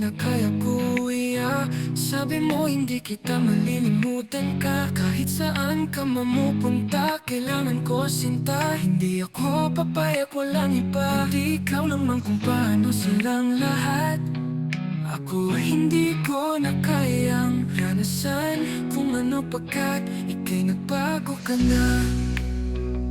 na kaya kuya. Sabi mo hindi kita malilimutan ka. Kahit saan ka mamupunta, kailangan ko sinta. Hindi ako papayag, walang iba. Di ikaw naman kung paano silang lahat. Ako ay hindi ko na kayang ranasan kung ano pagkat ika'y nagbago ka na.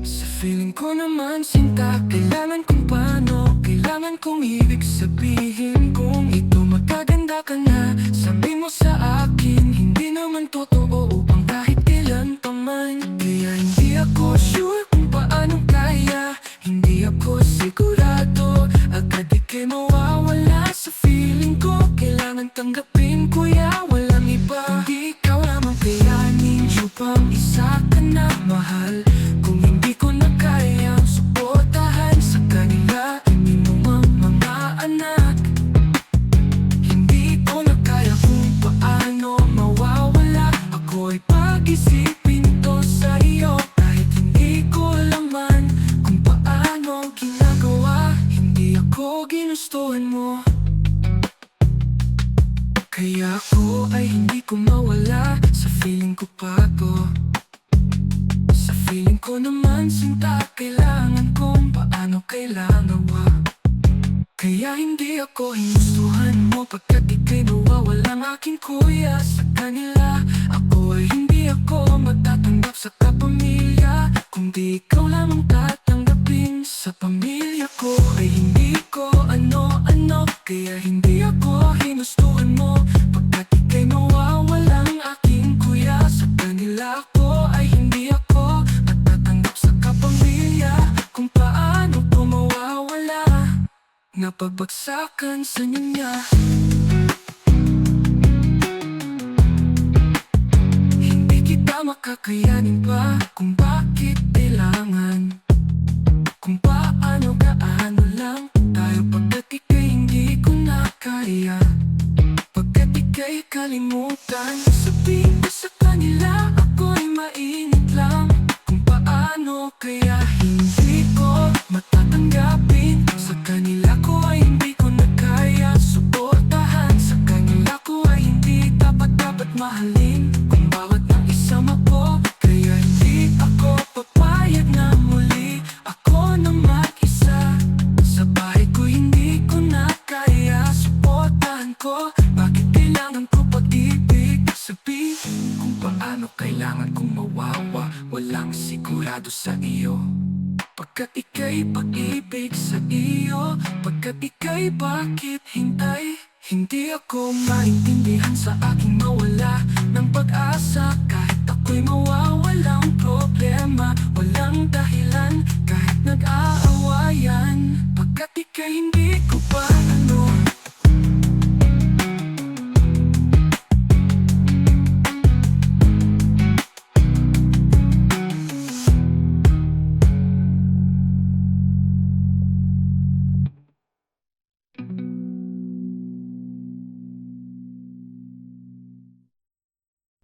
Sa feeling ko naman sinta, kailangan kung paano, kailangan kong ibig sabihin kung ito magaganda ka na. Sabi mo sa akin, hindi naman totoo upang kahit kailan pa man. Kaya hindi ako sure kung paano kaya, hindi ako sigurado. Agad ika'y mawawala sa feeling ko. Kailangan tanggapin kuya, walang iba. Hindi ikaw lamang kayanin, upang isa ka na mahal. Kung hindi ko na kayang suportahan sa kanila, minumang mga anak. Hindi ko na kaya kung paano mawawala. Ako'y pag-isipin to sa iyo, kahit hindi ko laman kung paano ginagawa. Hindi ako ginustuhan mo, kaya ako ay hindi ko mawala sa feeling ko pa to. Sa feeling ko naman sinta, kailangan kong paano kailangan wa. Kaya hindi ako hinustuhan mo pagkat ika'y nawawalang aking kuya sa kanila. Ako ay hindi ako magtatanggap sa kapamilya kung di ikaw lamang tatanggapin. Sa pamilya ko ay hindi ko ano-ano. Kaya hindi ako hinustuhan mo pagkat ika'y nawawalang aking kuya sa kanila. Ako ay hindi ako magtatanggap sa kapamilya kung paano ko mawawala. Napagbagsakan sa niya. Hindi kita makakayanin pa kung bakit kailangan, kung paano gaano lang tayo pagkat ika'y hindi ko na kaya. Pagkat ika'y kalimutan, sabihin ko sa kanila ako'y mainit lang. Kung paano kaya hindi ko matatanggapin. Sa kanila ko ay hindi ko na kaya suportahan. Sa kanila ko ay hindi dapat mahalin kung bawat ng isama ko. Kaya hindi ako papayag na muli ako na mag-isa. Sa bahay ko hindi ko na kaya suportahan ko. Bakit kailangan ko pag-ibig sabihin kung paano kailangan kong mawawa. Walang sigurado sa iyo pagkat ika'y pag-ibig sa iyo. Pagkat ika'y bakit hintay. Hindi ako maintindihan sa aking mawala ng